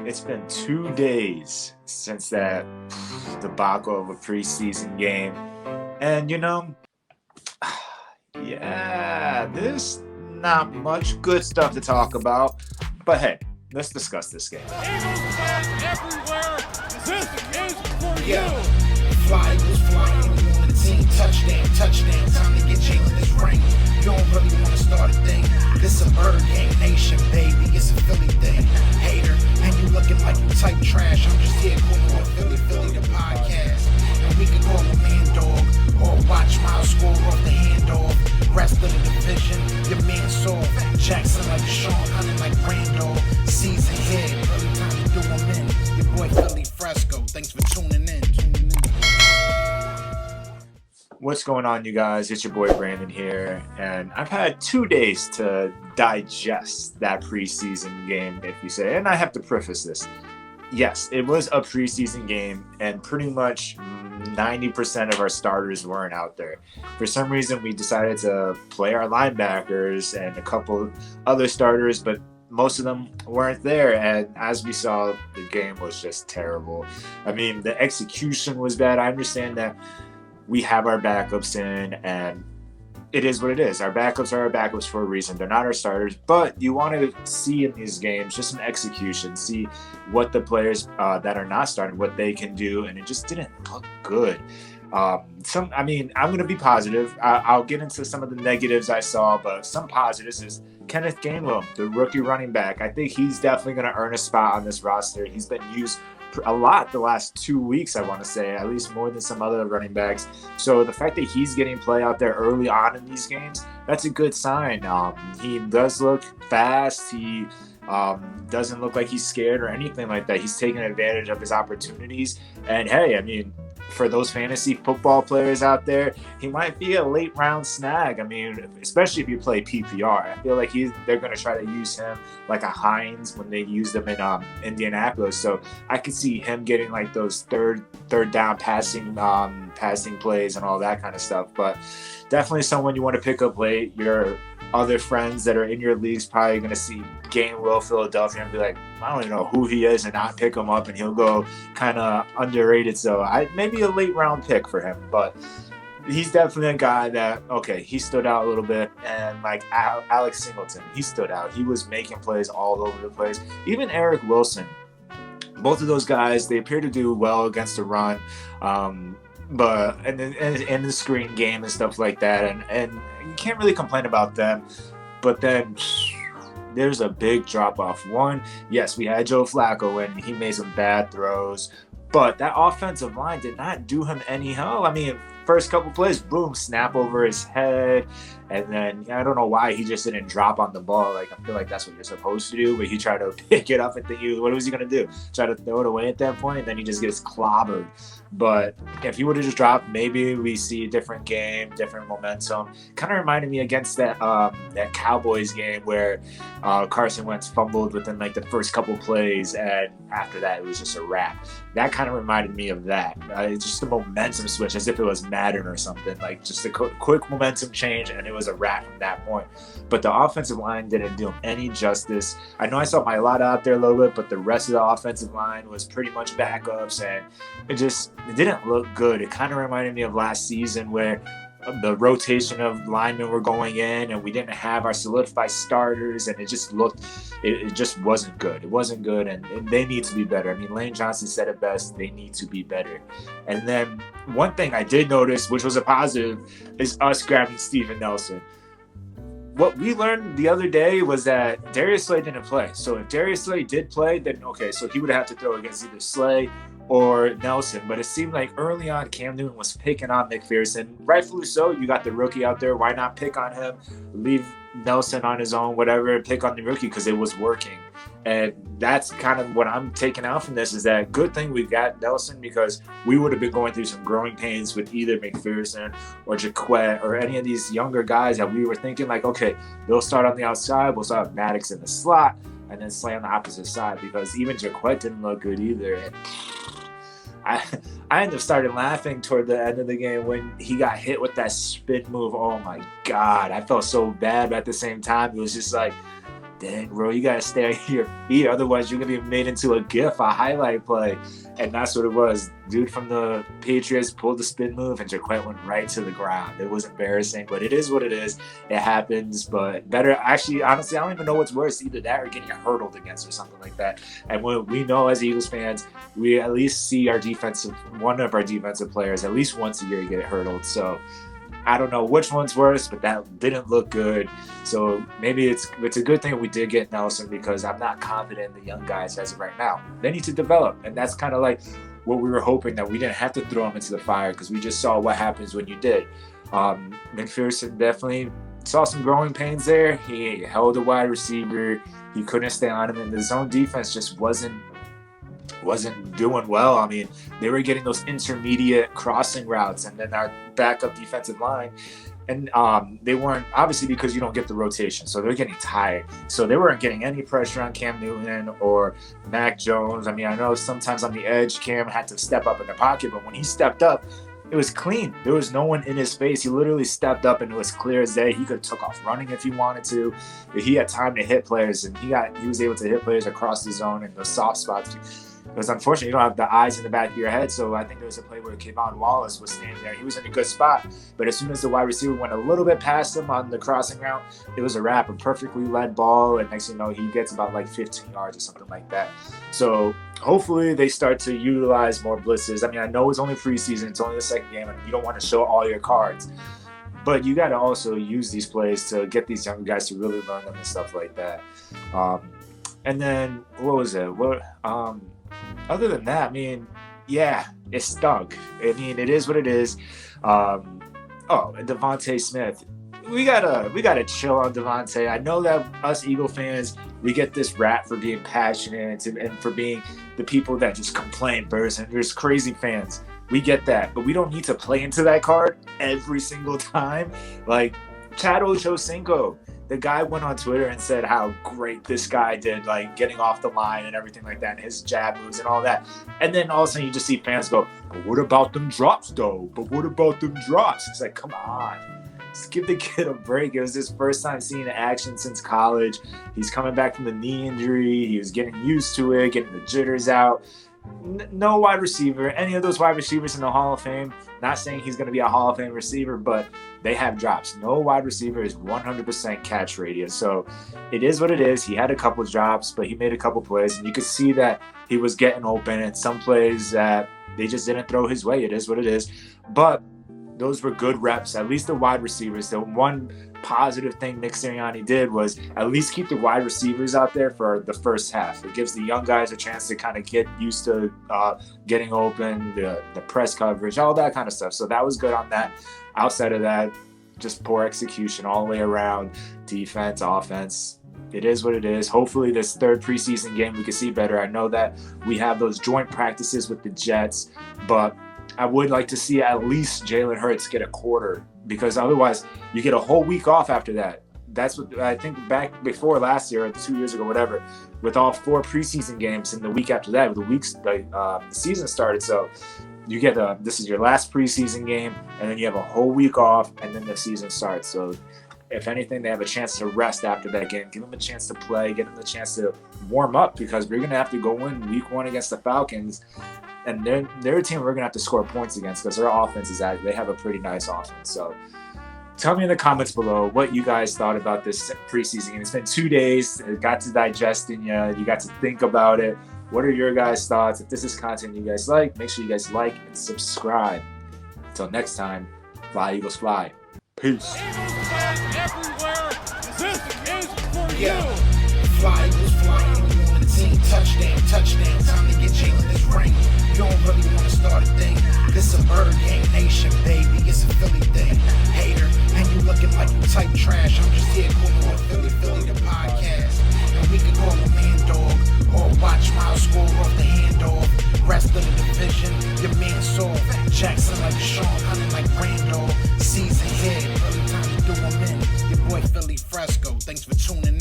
It's been 2 days since that debacle of a preseason game. And yeah, there's not much good stuff to talk about. But hey, let's discuss this game. Eagles fans everywhere, this is for you. Fly was flying on the team. Touchdown. Time to get Jalen this ring. You don't really want to start a thing. This a Bird Gang Nation, baby. It's a Philly thing. Hater, and you looking like you type trash. I'm just here calling on Philly the podcast. And we can call a man dog or watch Miles score off the handoff. Rest of the division, your man soft. Jackson like Sean, hunting like Randall. Season here, early time to do them in. Your boy Philly Fresco. Thanks for tuning in. What's going on, you guys? It's your boy Brandon here, and I've had 2 days to digest that preseason game, if you say. And I have to preface this. Yes, it was a preseason game, and pretty much 90% of our starters weren't out there. For some reason, we decided to play our linebackers and a couple other starters, but most of them weren't there, and as we saw, the game was just terrible. I mean, the execution was bad. I understand that we have our backups in, and it is what it is. Our backups are our backups for a reason. They're not our starters, but you want to see in these games just an execution, see what the players that are not starting, what they can do, and it just didn't look good. I'm going to be positive. I'll get into some of the negatives I saw, but some positives is Kenneth Gainwell, the rookie running back. I think he's definitely going to earn a spot on this roster. He's been used a lot the last 2 weeks, I want to say, at least more than some other running backs. So the fact that he's getting play out there early on in these games, that's a good sign. He does look fast. He doesn't look like he's scared or anything like that. He's taking advantage of his opportunities. And hey, I mean, for those fantasy football players out there, he might be a late round snag. I mean, especially if you play PPR. I feel like they're going to try to use him like a Hines when they used him in Indianapolis. So I could see him getting like those third down passing plays and all that kind of stuff. But definitely someone you want to pick up late. Your other friends that are in your leagues probably going to see Gainwell Philadelphia and be like, I don't even know who he is, and not pick him up, and he'll go kind of underrated. So maybe a late round pick for him, but he's definitely a guy that, okay, he stood out a little bit. And like Alex Singleton, he stood out. He was making plays all over the place. Even Eric Wilson, both of those guys, they appear to do well against the run. But in the screen game and stuff like that, and you can't really complain about them. But then there's a big drop off. One, yes, we had Joe Flacco and he made some bad throws, but that offensive line did not do him any help. I mean, first couple plays, boom, snap over his head. And then I don't know why he just didn't drop on the ball. Like, I feel like that's what you're supposed to do, but he tried to pick it up and think, what was he going to do? Try to throw it away at that point, and then he just gets clobbered. But if he would have just dropped, maybe we see a different game, different momentum. Kind of reminded me against that Cowboys game where Carson Wentz fumbled within like the first couple plays, and after that it was just a wrap. That kind of reminded me of that. It's just a momentum switch, as if it was Madden or something. Like just a quick momentum change, and it was a wrap from that point. But the offensive line didn't do him any justice. I know I saw Mailata out there a little bit, but the rest of the offensive line was pretty much backups, and it didn't look good. It kind of reminded me of last season where the rotation of linemen were going in and we didn't have our solidified starters, and it just wasn't good. It wasn't good, and they need to be better. I mean, Lane Johnson said it best, they need to be better. And then one thing I did notice, which was a positive, is us grabbing Steven Nelson. What we learned the other day was that Darius Slay didn't play. So if Darius Slay did play, then okay, so he would have to throw against either Slay or Nelson. But it seemed like early on Cam Newton was picking on McPherson. Rightfully so. You got the rookie out there. Why not pick on him? Leave Nelson on his own, whatever, pick on the rookie, because it was working. And that's kind of what I'm taking out from this, is that good thing we got Nelson, because we would have been going through some growing pains with either McPherson or Jaquette or any of these younger guys that we were thinking like, okay, they'll start on the outside, we'll start with Maddox in the slot, and then Slay on the opposite side, because even Jaquette didn't look good either. And I ended up starting laughing toward the end of the game when he got hit with that spin move. Oh my God, I felt so bad, but at the same time, it was just like, dang, bro, you got to stay on your feet. Otherwise, you're going to be made into a GIF, a highlight play. And that's what it was. Dude from the Patriots pulled the spin move and Jaquette went right to the ground. It was embarrassing, but it is what it is. It happens, but better. Actually, honestly, I don't even know what's worse, either that or getting hurdled against or something like that. And when we know as Eagles fans, we at least see one of our defensive players at least once a year get hurdled. So I don't know which one's worse, but that didn't look good. So maybe it's a good thing we did get Nelson, because I'm not confident in the young guys as of right now. They need to develop, and that's kind of like what we were hoping, that we didn't have to throw him into the fire, because we just saw what happens when you did. McPherson definitely saw some growing pains there. He held a wide receiver. He couldn't stay on him, and the zone defense just wasn't doing well. I mean, they were getting those intermediate crossing routes, and then our backup defensive line, and they weren't, obviously because you don't get the rotation, so they're getting tired. So they weren't getting any pressure on Cam Newton or Mac Jones. I mean, I know sometimes on the edge, Cam had to step up in the pocket, but when he stepped up, it was clean. There was no one in his face. He literally stepped up, and it was clear as day. He could have took off running if he wanted to. He had time to hit players, and he was able to hit players across the zone in the soft spots. Because unfortunately, you don't have the eyes in the back of your head. So I think there was a play where Kayvon Wallace was standing there. He was in a good spot. But as soon as the wide receiver went a little bit past him on the crossing route, it was a wrap. A perfectly led ball. And next thing you know, he gets about like 15 yards or something like that. So hopefully they start to utilize more blitzes. I mean, I know it's only preseason. It's only the second game. And you don't want to show all your cards. But you got to also use these plays to get these young guys to really learn them and stuff like that. And then, what was it? Other than that, I mean, yeah, it stunk. I mean, it is what it is. Devante Smith. We gotta chill on Devante. I know that us Eagle fans, we get this rap for being passionate and for being the people that just complain first. And there's crazy fans. We get that, but we don't need to play into that card every single time. Like Chad Ochocinco. The guy went on Twitter and said how great this guy did, like getting off the line and everything like that, and his jab moves and all that. And then all of a sudden you just see fans go, but what about them drops though? It's like, come on. Just give the kid a break. It was his first time seeing action since college. He's coming back from the knee injury. He was getting used to it, getting the jitters out. No wide receiver, any of those wide receivers in the Hall of Fame, not saying he's going to be a Hall of Fame receiver, but they have drops. No wide receiver is 100% catch radius. So it is what it is. He had a couple drops, but he made a couple plays, and you could see that he was getting open, and some plays that they just didn't throw his way. It is what it is. But those were good reps. At least the wide receivers. The one positive thing Nick Sirianni did was at least keep the wide receivers out there for the first half. It gives the young guys a chance to kind of get used to getting open, the press coverage, all that kind of stuff. So that was good on that. Outside of that, just poor execution all the way around, defense, offense. It is what it is. Hopefully this third preseason game we can see better. I know that we have those joint practices with the Jets, but I would like to see at least Jalen Hurts get a quarter, because otherwise you get a whole week off after that. That's what I think back before last year or 2 years ago, whatever, with all 4 preseason games, and the week after that, the season started. So you get this is your last preseason game, and then you have a whole week off, and then the season starts. So if anything, they have a chance to rest after that game. Give them a chance to play, give them a chance to warm up, because we're going to have to go in week 1 against the Falcons. And they're a team we're going to have to score points against, because their offense they have a pretty nice offense. So tell me in the comments below what you guys thought about this preseason game. It's been 2 days. It got to digest in you. You got to think about it. What are your guys' thoughts? If this is content you guys like, make sure you guys like and subscribe. Until next time, fly Eagles fly. Peace. Eagles fans everywhere. This is for you. Fly Eagles fly. On the team. Touchdown. Time to get Jalen this ring. You don't really want to start a thing. This a bird gang nation, baby. It's a Philly thing. Hater, and you looking like you type trash. I'm just here calling on Philly the podcast. And we can call a man dog, or watch Miles score off the handoff. Rest of the division, your man soft. Jackson like Sean, hunting like Randall. Season here, early time to do 'em in. Your boy Philly Fresco. Thanks for tuning in.